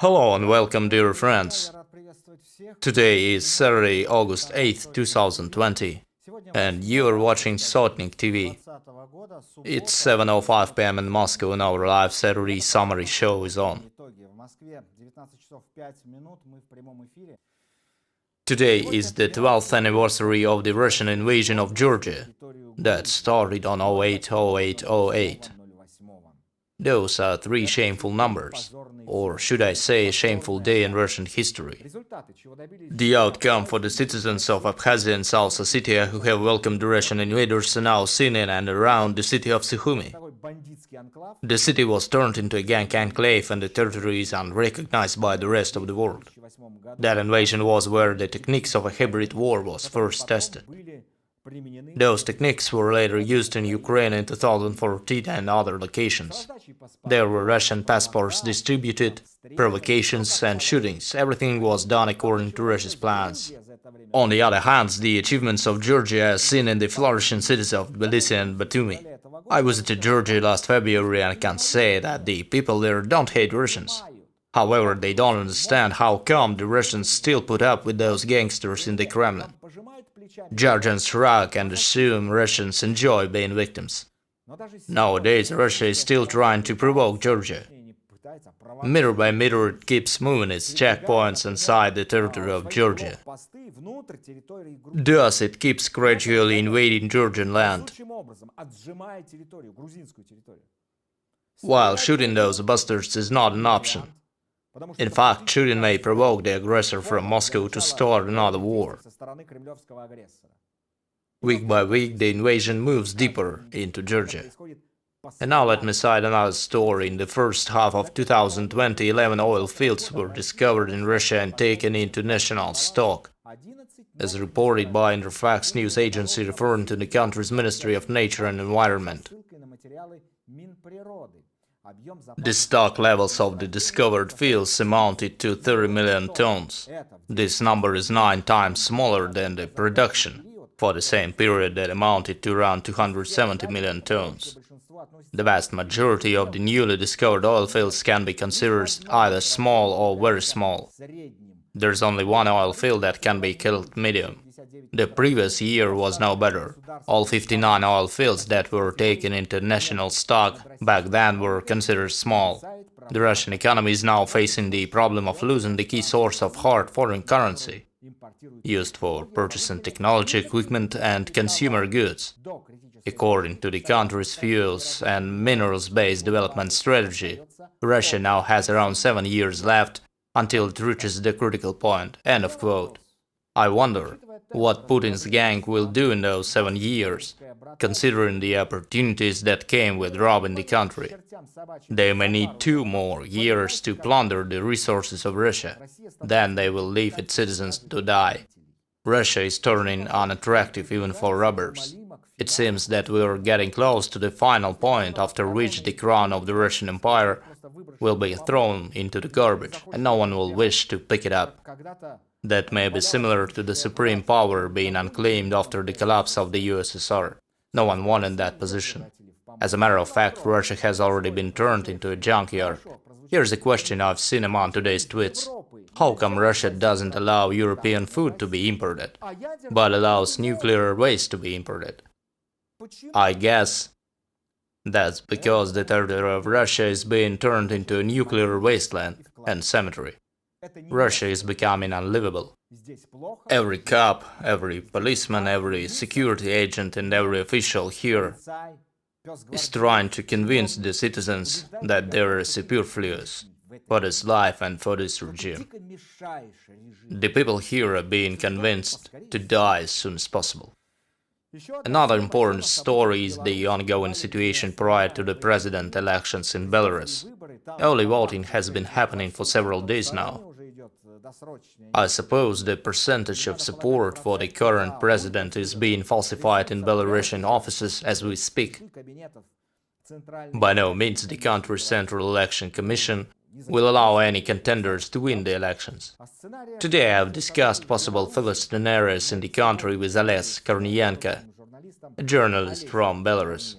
Hello and welcome, dear friends. Today is Saturday, August 8th, 2020, and you are watching Sotnik-TV. It's 7:05 p.m. in Moscow and our live Saturday summary show is on. Today is the 12th anniversary of the Russian invasion of Georgia that started on 08/08/08. Those are three shameful numbers, or should I say a shameful day in Russian history. The outcome for the citizens of Abkhazia and South Ossetia who have welcomed the Russian invaders are now seen in and around the city of Sukhumi. The city was turned into a gang enclave and the territory is unrecognized by the rest of the world. That invasion was where the techniques of a hybrid war was first tested. Those techniques were later used in Ukraine in 2014 and other locations. There were Russian passports distributed, provocations and shootings. Everything was done according to Russia's plans. On the other hand, the achievements of Georgia are seen in the flourishing cities of Tbilisi and Batumi. I visited Georgia last February and can say that the people there don't hate Russians. However, they don't understand how come the Russians still put up with those gangsters in the Kremlin. Georgians shrug and assume Russians enjoy being victims. Nowadays, Russia is still trying to provoke Georgia. Meter by meter, it keeps moving its checkpoints inside the territory of Georgia. Thus, it keeps gradually invading Georgian land. While shooting those bastards is not an option. In fact, shooting may provoke the aggressor from Moscow to start another war. Week by week, the invasion moves deeper into Georgia. And now let me cite another story. In the first half of 2020, 11 oil fields were discovered in Russia and taken into national stock, as reported by Interfax news agency referring to the country's Ministry of Nature and Environment. The stock levels of the discovered fields amounted to 30 million tons. This number is 9 times smaller than the production for the same period that amounted to around 270 million tons. The vast majority of the newly discovered oil fields can be considered either small or very small. There's only one oil field that can be called medium. The previous year was no better. All 59 oil fields that were taken into national stock back then were considered small. The Russian economy is now facing the problem of losing the key source of hard foreign currency, used for purchasing technology, equipment and consumer goods. According to the country's fuels and minerals-based development strategy, Russia now has around 7 years left until it reaches the critical point. End of quote. I wonder what Putin's gang will do in those 7 years, considering the opportunities that came with robbing the country. They may need 2 more years to plunder the resources of Russia. Then they will leave its citizens to die. Russia is turning unattractive even for robbers. It seems that we are getting close to the final point after which the crown of the Russian Empire will be thrown into the garbage, and no one will wish to pick it up. That may be similar to the supreme power being unclaimed after the collapse of the USSR. No one wanted that position. As a matter of fact, Russia has already been turned into a junkyard. Here's a question I've seen among today's tweets. How come Russia doesn't allow European food to be imported, but allows nuclear waste to be imported? I guess that's because the territory of Russia is being turned into a nuclear wasteland and cemetery. Russia is becoming unlivable. Every cop, every policeman, every security agent and every official here is trying to convince the citizens that they are superfluous for this life and for this regime. The people here are being convinced to die as soon as possible. Another important story is the ongoing situation prior to the president elections in Belarus. Early voting has been happening for several days now. I suppose the percentage of support for the current president is being falsified in Belarusian offices as we speak. By no means the country's Central Election Commission will allow any contenders to win the elections. Today I have discussed possible further scenarios in the country with Ales Kornienko, a journalist from Belarus.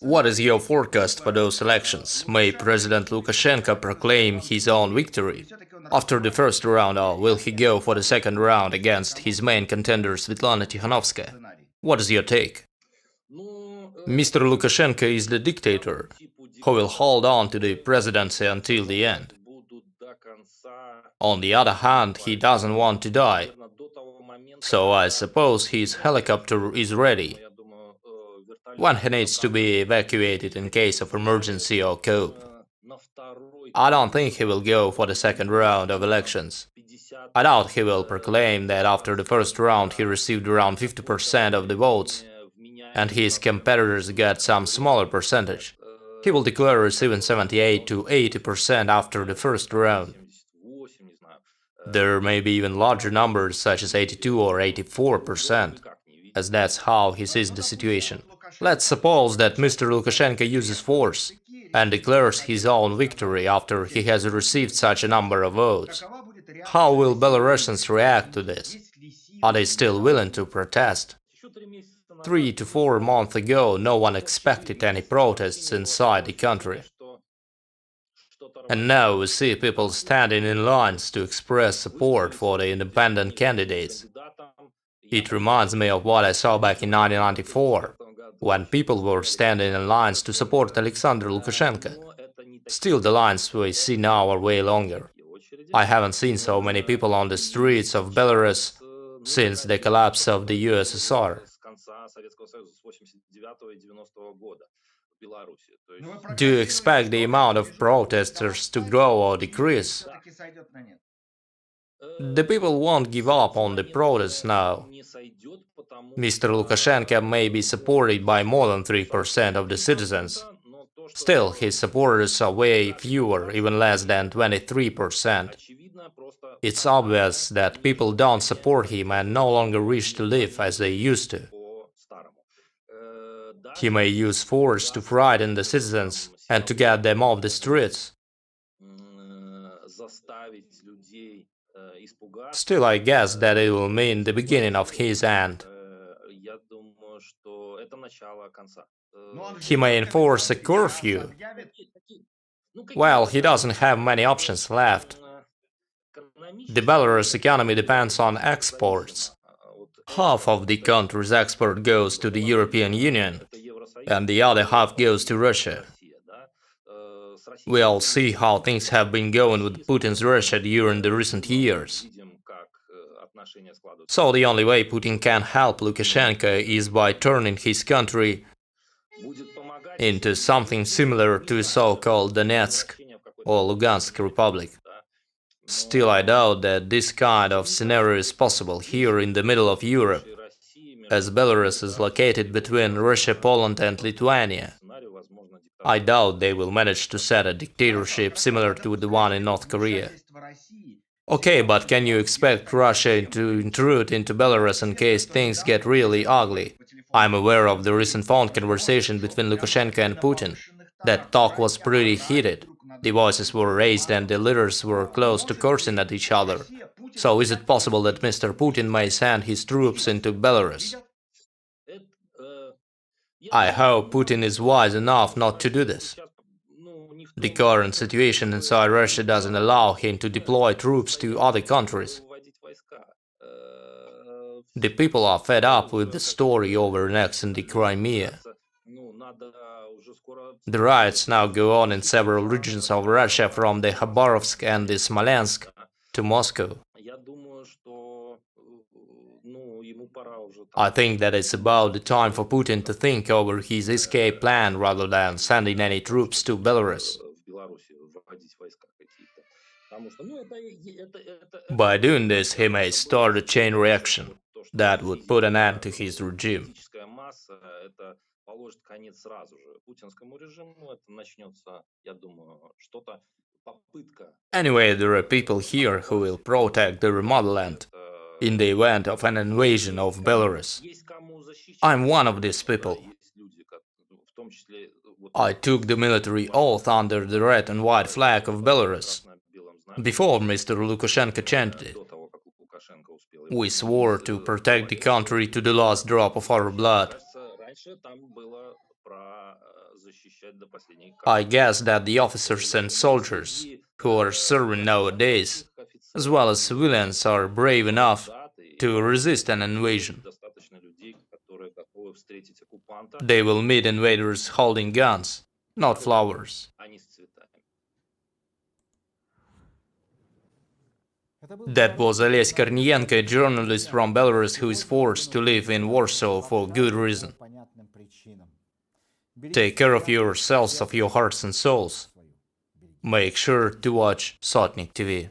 What is your forecast for those elections? May President Lukashenko proclaim his own victory after the first round, or will he go for the second round against his main contender Svetlana Tikhanovskaya? What is your take? Mr. Lukashenko is the dictator who will hold on to the presidency until the end. On the other hand, he doesn't want to die, so I suppose his helicopter is ready when he needs to be evacuated in case of emergency or coup. I don't think he will go for the second round of elections. I doubt he will proclaim that after the first round he received around 50% of the votes, and his competitors got some smaller percentage. He will declare receiving 78 to 80% after the first round. There may be even larger numbers, such as 82 or 84%, as that's how he sees the situation. Let's suppose that Mr. Lukashenko uses force and declares his own victory after he has received such a number of votes. How will Belarusians react to this? Are they still willing to protest? 3 to 4 months ago, no one expected any protests inside the country. And now we see people standing in lines to express support for the independent candidates. It reminds me of what I saw back in 1994, when people were standing in lines to support Alexander Lukashenko. Still, the lines we see now are way longer. I haven't seen so many people on the streets of Belarus since the collapse of the USSR. Do you expect the amount of protesters to grow or decrease? The people won't give up on the protests now. Mr. Lukashenko may be supported by more than 3% of the citizens. Still, his supporters are way fewer, even less than 23%. It's obvious that people don't support him and no longer wish to live as they used to. He may use force to frighten the citizens and to get them off the streets. Still, I guess that it will mean the beginning of his end. He may enforce a curfew. Well, he doesn't have many options left. The Belarus economy depends on exports. Half of the country's export goes to the European Union, and the other half goes to Russia. We all see how things have been going with Putin's Russia during the recent years. So the only way Putin can help Lukashenko is by turning his country into something similar to a so-called Donetsk or Lugansk Republic. Still, I doubt that this kind of scenario is possible here in the middle of Europe, as Belarus is located between Russia, Poland and Lithuania. I doubt they will manage to set a dictatorship similar to the one in North Korea. Okay, but can you expect Russia to intrude into Belarus in case things get really ugly? I'm aware of the recent phone conversation between Lukashenko and Putin. That talk was pretty heated. The voices were raised and the leaders were close to cursing at each other. So is it possible that Mr. Putin may send his troops into Belarus? I hope Putin is wise enough not to do this. The current situation inside Russia doesn't allow him to deploy troops to other countries. The people are fed up with the story over annexing the Crimea. The riots now go on in several regions of Russia, from the Khabarovsk and the Smolensk to Moscow. I think that it's about the time for Putin to think over his escape plan rather than sending any troops to Belarus. By doing this, he may start a chain reaction that would put an end to his regime. Anyway, there are people here who will protect their motherland in the event of an invasion of Belarus. I'm one of these people. I took the military oath under the red and white flag of Belarus, before Mr. Lukashenko changed it. We swore to protect the country to the last drop of our blood. I guess that the officers and soldiers who are serving nowadays, as well as civilians, are brave enough to resist an invasion. They will meet invaders holding guns, not flowers. That was Ales Kornienko, a journalist from Belarus who is forced to live in Warsaw for good reason. Take care of yourselves, of your hearts and souls. Make sure to watch Sotnik-TV.